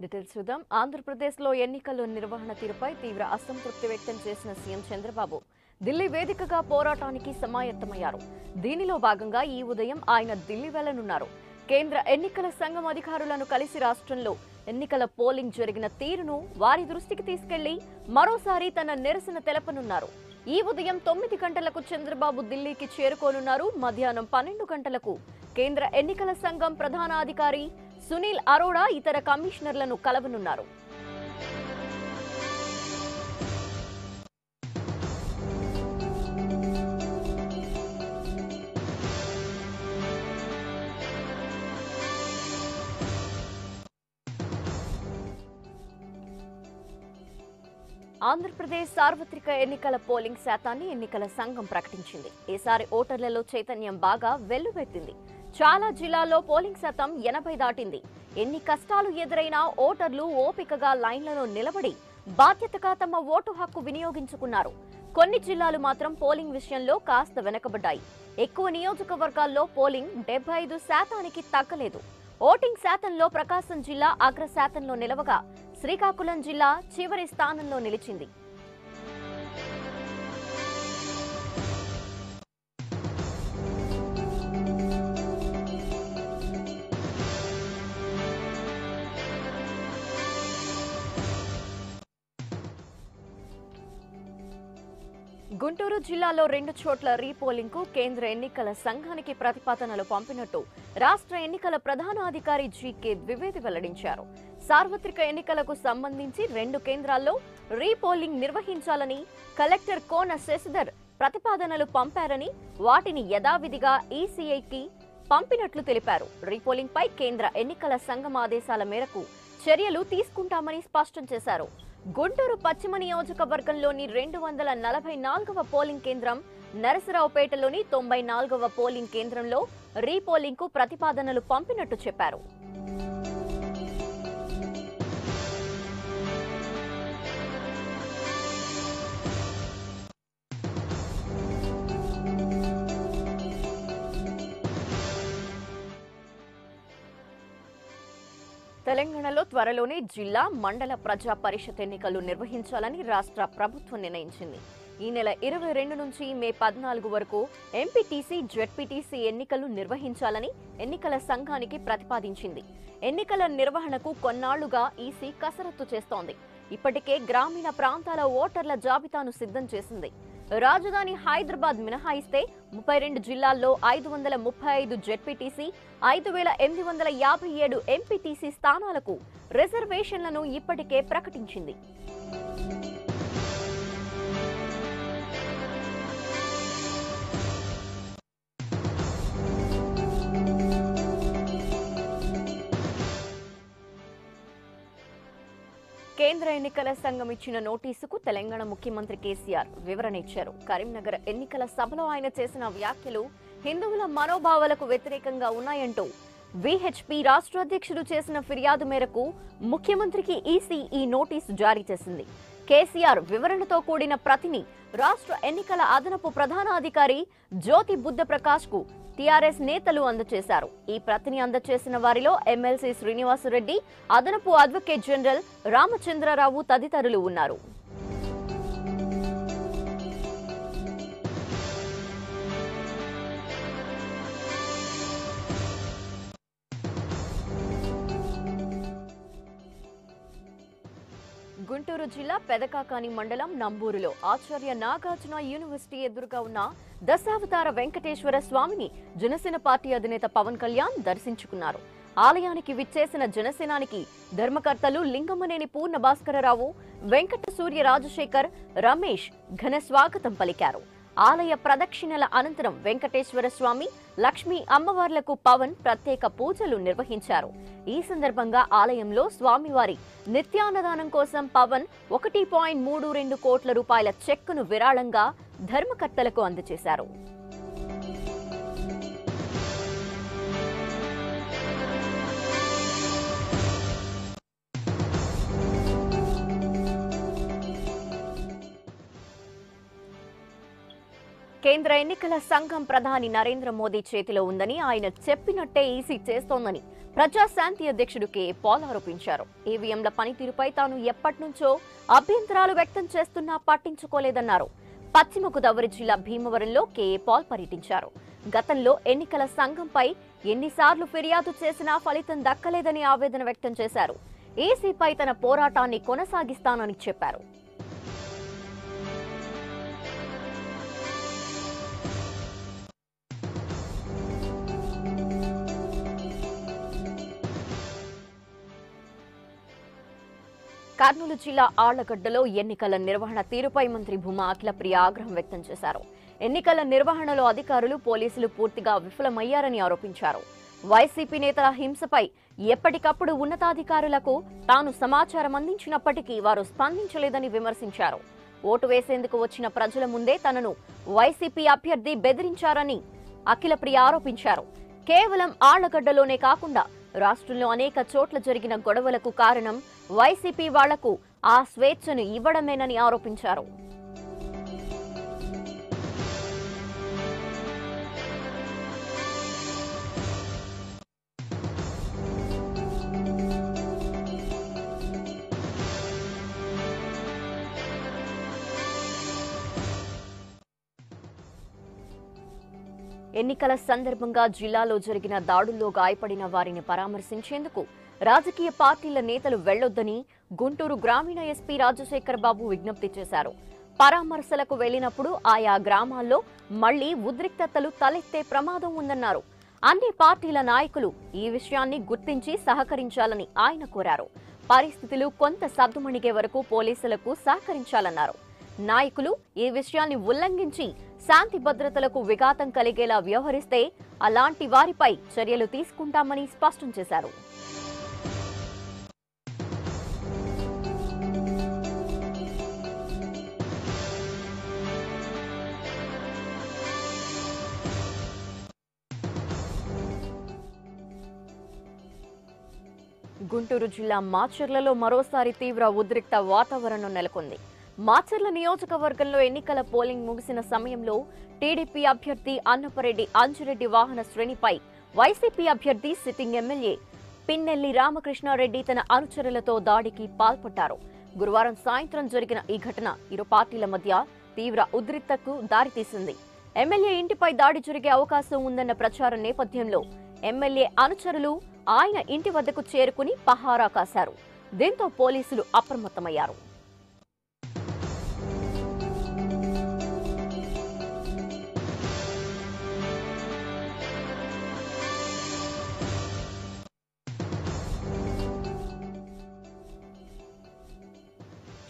Details చూద్దాం. ఆంధ్రప్రదేశ్లో ఎన్నికల నిర్వహణ తీరుపై తీవ్ర అసంతృప్తి వ్యక్తం చేసిన సీఎం చంద్రబాబు ఢిల్లీ వేదికగా పోరాటానికి సమాయత్తమయ్యారు. దీనిలో భాగంగా ఈ ఉదయం ఆయన ఢిల్లీ వెళ్లనున్నారు. కేంద్ర ఎన్నికల సంఘం అధికారులను కలిసి రాష్ట్రంలో ఎన్నికల పోలింగ్ జరిగిన తీరును వారి దృష్టికి తీసుకెళ్లి మరోసారి తన నిరసన తెలపనున్నారు. ఈ ఉదయం 9 గంటలకు చంద్రబాబు ఢిల్లీకి చేరుకోనున్నారు. మధ్యాహ్నం 12 గంటలకు కేంద్ర ఎన్నికల సంఘం ప్రధానాధికారి సునీల్ అరోడా ఇతర కమిషనర్లను కలవనున్నారు. ఆంధ్రప్రదేశ్ సార్వత్రిక ఎన్నికల పోలింగ్ శాతాన్ని ఎన్నికల సంఘం ప్రకటించింది. ఈసారి ఓటర్లలో చైతన్యం బాగా వెల్లువెత్తింది. చాలా జిల్లాల్లో పోలింగ్ శాతం 80 దాటింది. ఎన్ని కష్టాలు ఎదురైనా ఓటర్లు ఓపికగా లైన్లలో నిలబడి బాధ్యతగా తమ ఓటు హక్కు వినియోగించుకున్నారు. కొన్ని జిల్లాలు మాత్రం పోలింగ్ విషయంలో కాస్త వెనకబడ్డాయి. ఎక్కువ నియోజకవర్గాల్లో పోలింగ్ 75% తగ్గలేదు. ఓటింగ్ శాతంలో ప్రకాశం జిల్లా అగ్ర శాతంలో నిలవగా శ్రీకాకుళం జిల్లా చివరి స్థానంలో నిలిచింది. గుంటూరు జిల్లాలో 2 చోట్ల రీపోలింగ్ కు కేంద్ర ఎన్నికల సంఘానికి ప్రతిపాదనలు పంపినట్టు రాష్ట్ర ఎన్నికల ప్రధానాధికారి జీకే ద్వివేది వెల్లడించారు. సార్వత్రిక ఎన్నికలకు సంబంధించి 2 కేంద్రాల్లో రీపోలింగ్ నిర్వహించాలని కలెక్టర్ కోన శశిధర్ ప్రతిపాదనలు పంపారని, వాటిని యథావిధిగా ఈసీఐకి పంపినట్లు తెలిపారు. రీపోలింగ్ పై కేంద్ర ఎన్నికల సంఘం ఆదేశాల మేరకు చర్యలు తీసుకుంటామని స్పష్టం చేశారు. గుంటూరు పశ్చిమ నియోజకవర్గంలోని 244వ పోలింగ్ కేంద్రం, నరసరావుపేటలోని 94వ పోలింగ్ కేంద్రంలో రీపోలింగ్ కు ప్రతిపాదనలు పంపినట్టు చెప్పారు. తెలంగాణలో త్వరలోనే జిల్లా, మండల ప్రజా పరిషత్ ఎన్నికలు నిర్వహించాలని రాష్ట్ర ప్రభుత్వం నిర్ణయించింది. ఈ నెల 22 నుంచి మే 14 వరకు ఎంపీటీసీ, జెడ్పీటీసీ ఎన్నికలు నిర్వహించాలని ఎన్నికల సంఘానికి ప్రతిపాదించింది. ఎన్నికల నిర్వహణకు కొన్నాళ్లుగా ఈసీ కసరత్తు చేస్తోంది. ఇప్పటికే గ్రామీణ ప్రాంతాల ఓటర్ల జాబితాను సిద్ధం చేసింది. రాజధాని హైదరాబాద్ మినహాయిస్తే 32 జిల్లాల్లో 535 జెడ్పీటీసీ, 5857 ఎంపీటీసీ స్థానాలకు రిజర్వేషన్లను ఇప్పటికే ప్రకటించింది. కేంద్ర ఎన్నికల సంఘం ఇచ్చిన నోటీసుకు తెలంగాణ ముఖ్యమంత్రి కేసీఆర్ వివరణ ఇచ్చారు. కరీంనగర్ ఎన్నికల సభలో ఆయన చేసిన వ్యాఖ్యలు హిందువుల మనోభావాలకు వ్యతిరేకంగా ఉన్నాయంటూ విహెచ్పి రాష్ట్ర అధ్యక్షుడు చేసిన ఫిర్యాదు మేరకు ముఖ్యమంత్రికి ఈసీ ఈ నోటీసు జారీ చేసింది. కేసీఆర్ వివరణతో కూడిన ప్రతిని రాష్ట్ర ఎన్నికల అదనపు ప్రధానాధికారి జ్యోతి బుద్ధ ప్రకాష్ కు టీఆర్ఎస్ నేతలు అందజేశారు. ఈ ప్రతిని అందజేసిన వారిలో ఎమ్మెల్సీ శ్రీనివాసరెడ్డి, అదనపు అడ్వకేట్ జనరల్ రామచంద్రరావు తదితరులు ఉన్నారు. గుంటూరు జిల్లా పెదకాకాని మండలం నంబూరులో ఆచార్య నాగార్జున యూనివర్సిటీ ఎదురుగా ఉన్న దశావతార వెంకటేశ్వర స్వామిని జనసేన పార్టీ అధినేత పవన్ కళ్యాణ్ దర్శించుకున్నారు. ఆలయానికి విచ్చేసిన జనసేనానికి ధర్మకర్తలు లింగమనేని పూర్ణ భాస్కరరావు, వెంకట సూర్య రాజశేఖర్, రమేష్ ఘన స్వాగతం పలికారు. ఆలయ ప్రదక్షిణల అనంతరం వెంకటేశ్వర స్వామి, లక్ష్మీ అమ్మవార్లకు పవన్ ప్రత్యేక పూజలు నిర్వహించారు. ఈ సందర్భంగా ఆలయంలో స్వామివారి నిత్యాన్నదానం కోసం పవన్ 1.32 కోట్ల రూపాయల చెక్కును విరాళంగా ధర్మకర్తలకు అందజేశారు. కేంద్ర ఎన్నికల సంఘం ప్రధాని నరేంద్ర మోదీ చేతిలో ఉందని, ఆయన చెప్పినట్టే ఈసీ చేస్తోందని ప్రజాశాంతి అధ్యక్షుడు కె పాల్ ఆరోపించారు. ఈవీఎంల పనితీరుపై తాను ఎప్పటినుంచో అభ్యంతరాలు వ్యక్తం చేస్తున్నా పట్టించుకోలేదన్నారు. పశ్చిమ గోదావరి జిల్లా భీమవరంలో కె పాల్ పర్యటించారు. గతంలో ఎన్నికల సంఘంపై ఎన్నిసార్లు ఫిర్యాదు చేసినా ఫలితం దక్కలేదని ఆవేదన వ్యక్తం చేశారు. ఈసీపై తన పోరాటాన్ని కొనసాగిస్తానని చెప్పారు. కర్నూలు జిల్లా ఆళ్లగడ్డలో ఎన్నికల నిర్వహణ తీరుపై మంత్రి భూమా అఖిలప్రియ ఆగ్రహం వ్యక్తం చేశారు. ఎన్నికల నిర్వహణలో అధికారులు, పోలీసులు పూర్తిగా విఫలమయ్యారని ఆరోపించారు. వైసీపీ నేతల హింసపై ఎప్పటికప్పుడు ఉన్నతాధికారులకు తాను సమాచారం అందించినప్పటికీ వారు స్పందించలేదని విమర్శించారు. ఓటు వేసేందుకు వచ్చిన ప్రజల ముందే తనను వైసీపీ అభ్యర్థి బెదిరించారని అఖిలప్రియ ఆరోపించారు. కేవలం ఆళ్లగడ్డలోనే కాకుండా రాష్ట్రంలో అనేక చోట్ల జరిగిన గొడవలకు కారణం వైసీపీ వాళ్లకు ఆ స్వేచ్ఛను ఇవ్వడమేనని ఆరోపించారు. ఎన్నికల సందర్భంగా జిల్లాలో జరిగిన దాడుల్లో గాయపడిన వారిని పరామర్శించేందుకు రాజకీయ పార్టీల నేతలు వెళ్లొద్దని గుంటూరు గ్రామీణ ఎస్పీ రాజశేఖర్ బాబు విజ్ఞప్తి చేశారు. పరామర్శలకు వెళ్లినప్పుడు ఆయా గ్రామాల్లో మళ్లీ ఉద్రిక్తతలు తలెత్తే ప్రమాదం ఉందన్నారు. అన్ని పార్టీల నాయకులు ఈ విషయాన్ని గుర్తించి సహకరించాలని ఆయన కోరారు. పరిస్థితులు కొంత సద్దుమణిగే వరకు పోలీసులకు సహకరించాలన్నారు. నాయకులు ఈ విషయాన్ని ఉల్లంఘించి శాంతి భద్రతలకు విఘాతం కలిగేలా వ్యవహరిస్తే అలాంటి వారిపై చర్యలు తీసుకుంటామని స్పష్టం చేశారు. గుంటూరు జిల్లా మాచర్లలో మరోసారి తీవ్ర ఉద్రిక్త వాతావరణం నెలకొంది. మాచర్ల నియోజకవర్గంలో ఎన్నికల పోలింగ్ ముగిసిన సమయంలో టీడీపీ అభ్యర్థి అన్నపరెడ్డి అంజిరెడ్డి వాహన శ్రేణిపై వైసీపీ అభ్యర్థి సిట్టింగ్ ఎమ్మెల్యే పిన్నెల్లి రామకృష్ణారెడ్డి తన అనుచరులతో దాడికి పాల్పడ్డారు. గురువారం సాయంత్రం జరిగిన ఈ ఘటన ఇరు పార్టీల మధ్య తీవ్ర ఉద్రిక్తతకు దారితీసింది. ఎమ్మెల్యే ఇంటిపై దాడి జరిగే అవకాశం ఉందన్న ప్రచారం నేపథ్యంలో ఎమ్మెల్యే అనుచరులు ఆయన ఇంటి వద్దకు చేరుకుని పహారా కాశారు. దీంతో పోలీసులు అప్రమత్తమయ్యారు.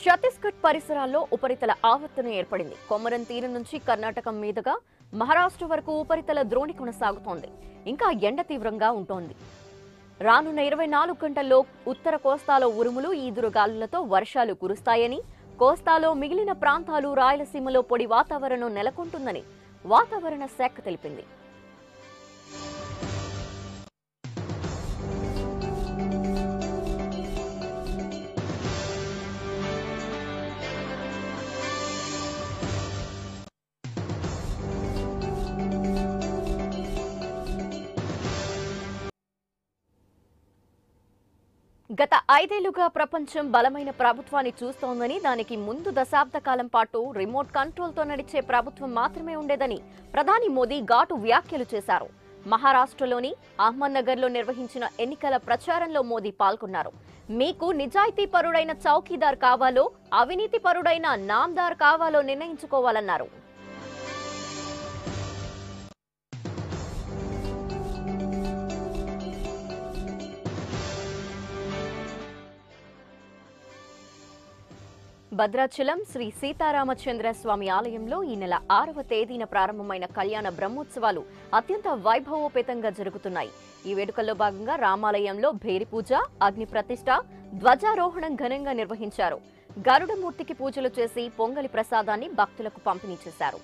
ఛత్తీస్గఢ్ పరిసరాల్లో ఉపరితల ఆవర్తనం ఏర్పడింది. కొమరం తీరం నుంచి కర్ణాటక మీదుగా మహారాష్ట్ర వరకు ఉపరితల ద్రోణి కొనసాగుతోంది. ఇంకా ఎండ తీవ్రంగా ఉంటోంది. రానున్న 24 గంటల్లో ఉత్తర కోస్తాలో ఉరుములు, ఈదురుగాలులతో వర్షాలు కురుస్తాయని, కోస్తాలో మిగిలిన ప్రాంతాలు, రాయలసీమలో పొడి వాతావరణం నెలకొంటుందని వాతావరణ శాఖ తెలిపింది. గత 5 ఏళ్లుగా ప్రపంచం బలమైన ప్రభుత్వాన్ని చూస్తోందని, దానికి ముందు దశాబ్ద కాలం పాటు రిమోట్ కంట్రోల్తో నడిచే ప్రభుత్వం మాత్రమే ఉండేదని ప్రధాని మోదీ ఘాటు వ్యాఖ్యలు చేశారు. మహారాష్ట్రలోని అహ్మద్నగర్లో నిర్వహించిన ఎన్నికల ప్రచారంలో మోదీ పాల్గొన్నారు. మీకు నిజాయితీ పరుడైన చౌకీదార్ కావాలో, అవినీతి పరుడైన నామ్దార్ కావాలో నిర్ణయించుకోవాలన్నారు. భద్రాచలం శ్రీ సీతారామచంద్ర స్వామి ఆలయంలో ఈ నెల 6వ తేదీన ప్రారంభమైన కళ్యాణ బ్రహ్మోత్సవాలు అత్యంత వైభవోపేతంగా జరుగుతున్నాయి. ఈ వేడుకల్లో భాగంగా రామాలయంలో భేరి పూజ, అగ్ని ప్రతిష్ఠ, ధ్వజారోహణం ఘనంగా నిర్వహించారు. గరుడమూర్తికి పూజలు చేసి పొంగలి ప్రసాదాన్ని భక్తులకు పంపిణీ చేశారు.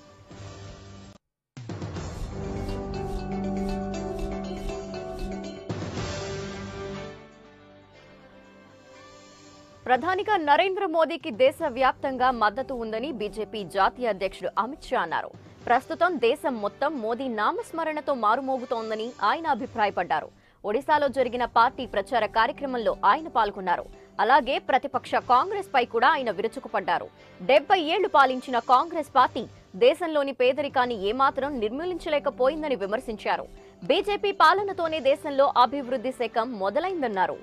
ప్రధానిగా నరేంద్ర మోదీకి దేశవ్యాప్తంగా మద్దతు ఉందని బీజేపీ జాతీయ అధ్యక్షుడు అమిత్ షా అన్నారు. ప్రస్తుతం దేశం మొత్తం మోదీ నామస్మరణతో మారుమోగుతోందని ఆయన అభిప్రాయపడ్డారు. ఒడిశాలో జరిగిన పార్టీ ప్రచార కార్యక్రమంలో ఆయన పాల్గొన్నారు. అలాగే ప్రతిపక్ష కాంగ్రెస్ పై కూడా ఆయన విరుచుకుపడ్డారు. 70 ఏళ్లు పాలించిన కాంగ్రెస్ పార్టీ దేశంలోని పేదరికాన్ని ఏమాత్రం నిర్మూలించలేకపోయిందని విమర్శించారు. బీజేపీ పాలనతోనే దేశంలో అభివృద్ధి శకం మొదలైందన్నారు.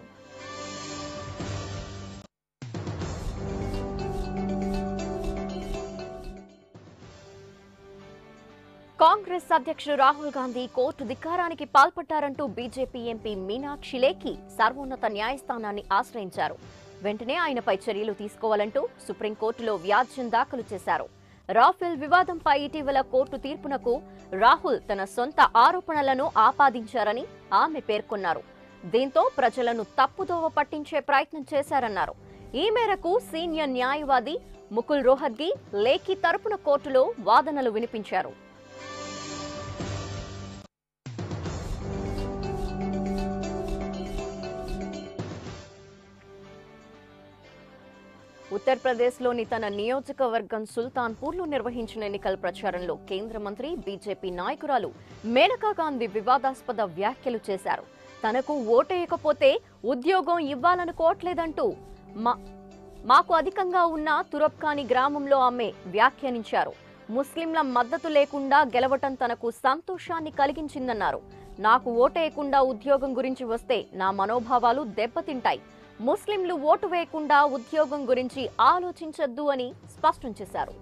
కాంగ్రెస్ అధ్యక్షుడు రాహుల్ గాంధీ కోర్టు ధిక్కారానికి పాల్పడ్డారంటూ బీజేపీ ఎంపీ మీనాక్షి లేఖి సర్వోన్నత న్యాయస్థానాన్ని ఆశ్రయించారు. వెంటనే ఆయనపై చర్యలు తీసుకోవాలంటూ సుప్రీంకోర్టులో వ్యాజ్యం దాఖలు చేశారు. రాఫెల్ వివాదంపై ఇటీవల కోర్టు తీర్పునకు రాహుల్ తన సొంత ఆరోపణలను ఆపాదించారని ఆమె పేర్కొన్నారు. దీంతో ప్రజలను తప్పుదోవ పట్టించే ప్రయత్నం చేశారన్నారు. ఈ మేరకు సీనియర్ న్యాయవాది ముకుల్ రోహత్గి లేఖి తరపున కోర్టులో వాదనలు వినిపించారు. ఉత్తరప్రదేశ్లోని తన నియోజకవర్గం సుల్తాన్పూర్లో నిర్వహించిన ఎన్నికల ప్రచారంలో కేంద్ర మంత్రి బీజేపీ నాయకురాలు మేనకా గాంధీ వివాదాస్పద వ్యాఖ్యలు చేశారు. తనకు ఓటేయకపోతే ఉద్యోగం ఇవ్వాలనుకోవట్లేదంటూ మాకు అధికంగా ఉన్న తురప్కాని గ్రామంలో ఆమె వ్యాఖ్యానించారు. ముస్లింల మద్దతు లేకుండా గెలవటం తనకు సంతోషాన్ని కలిగించిందన్నారు. నాకు ఓటేయకుండా ఉద్యోగం గురించి వస్తే నా మనోభావాలు దెబ్బతింటాయి. ముస్లింలు ఓటు వేయకుండా ఉద్యోగం గురించి ఆలోచించొద్దు అని స్పష్టం చేశారు.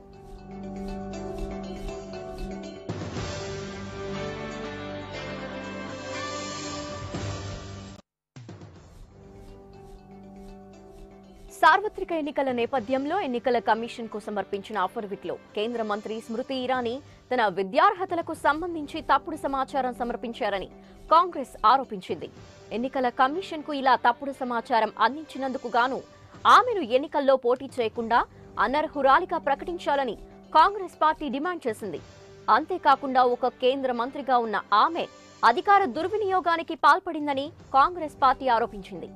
సార్వత్రిక ఎన్నికల నేపథ్యంలో ఎన్నికల కమిషన్ కు సమర్పించిన అఫిడవిట్లో కేంద్ర మంత్రి స్మృతి ఇరానీ తన విద్యార్హతలకు సంబంధించి తప్పుడు సమాచారం సమర్పించారని కాంగ్రెస్ ఆరోపించింది. ఎన్నికల కమిషన్ కు ఇలా తప్పుడు సమాచారం అందించినందుకు గాను ఆమెను ఎన్నికల్లో పోటీ చేయకుండా అనర్హురాలిగా ప్రకటించాలని కాంగ్రెస్ పార్టీ డిమాండ్ చేసింది. అంతేకాకుండా ఒక కేంద్ర మంత్రిగా ఉన్న ఆమె అధికార దుర్వినియోగానికి పాల్పడిందని కాంగ్రెస్ పార్టీ ఆరోపించింది.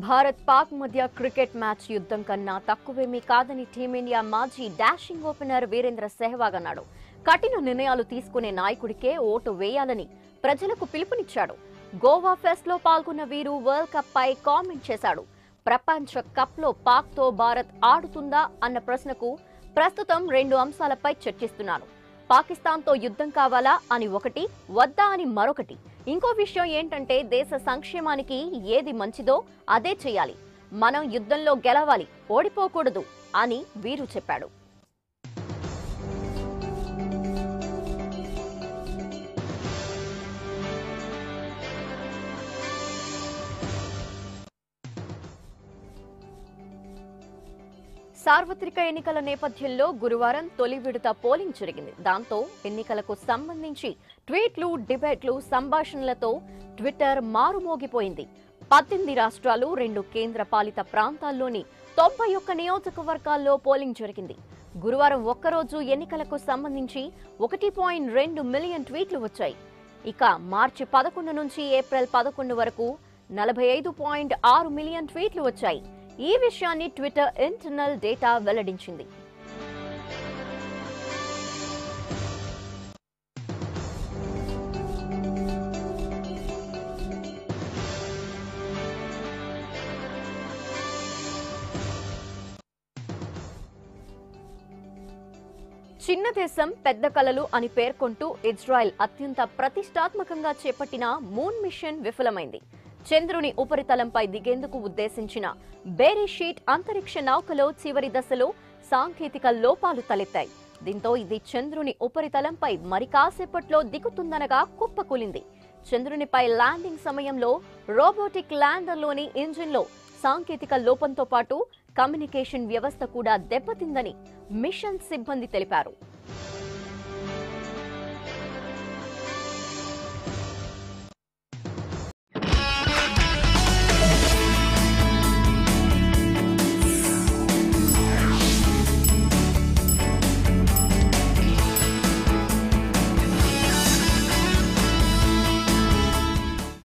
భారత్ పాక్ మధ్య క్రికెట్ మ్యాచ్ యుద్ధం కన్నా తక్కువేమీ కాదని టీమిండియా మాజీ డాషింగ్ ఓపెనర్ వీరేంద్ర సెహ్వాగ్ అన్నాడు. కఠిన నిర్ణయాలు తీసుకునే నాయకుడికే ఓటు వేయాలని ప్రజలకు పిలుపునిచ్చాడు. గోవా ఫెస్ట్ లో పాల్గొన్న వీరు వరల్డ్ కప్ పై కామెంట్ చేశాడు. ప్రపంచ కప్ లో పాక్ తో భారత్ ఆడుతుందా అన్న ప్రశ్నకు ప్రస్తుతం 2 అంశాలపై చర్చిస్తున్నాను. పాకిస్తాన్ తో యుద్ధం కావాలా అని ఒకటి, వద్దా అని మరొకటి. ఇంకో విషయం ఏంటంటే దేశ సంక్షేమానికి ఏది మంచిదో అదే చేయాలి. మనం యుద్ధంలో గెలవాలి, ఓడిపోకూడదు అని వీరు చెప్పాడు. సార్వత్రిక ఎన్నికల నేపథ్యంలో గురువారం తొలి విడత పోలింగ్ జరిగింది. దాంతో ఎన్నికలకు సంబంధించి ట్వీట్లు, డిబేట్లు, సంభాషణలతో ట్విట్టర్ మారుమోగిపోయింది. 18 రాష్ట్రాలు, 2 కేంద్ర పాలిత ప్రాంతాల్లోని 91 నియోజకవర్గాల్లో పోలింగ్ జరిగింది. గురువారం ఒక్కరోజు ఎన్నికలకు సంబంధించి 1.2 మిలియన్ ట్వీట్లు వచ్చాయి. ఇక మార్చి 11 నుంచి ఏప్రిల్ 11 వరకు 45.6 మిలియన్ ట్వీట్లు వచ్చాయి. ఈ విషయాన్ని ట్విట్టర్ ఇంటర్నల్ డేటా వెల్లడించింది. చిన్న దేశం పెద్ద కలలు అని పేర్కొంటూ ఇజ్రాయెల్ అత్యంత ప్రతిష్టాత్మకంగా చేపట్టిన మూన్ మిషన్ విఫలమైంది. చంద్రుని ఉపరితలంపై దిగేందుకు ఉద్దేశించిన బేరీ షీట్ అంతరిక్ష నౌకలో చివరి దశలో సాంకేతిక లోపాలు తలెత్తాయి. దీంతో ఇది చంద్రుని ఉపరితలంపై మరి కాసేపట్లో దిగుతుందనగా కుప్పకూలింది. చంద్రునిపై ల్యాండింగ్ సమయంలో రోబోటిక్ ల్యాండర్లోని ఇంజిన్లో సాంకేతిక లోపంతో పాటు కమ్యూనికేషన్ వ్యవస్థ కూడా దెబ్బతిందని మిషన్ సిబ్బంది తెలిపారు.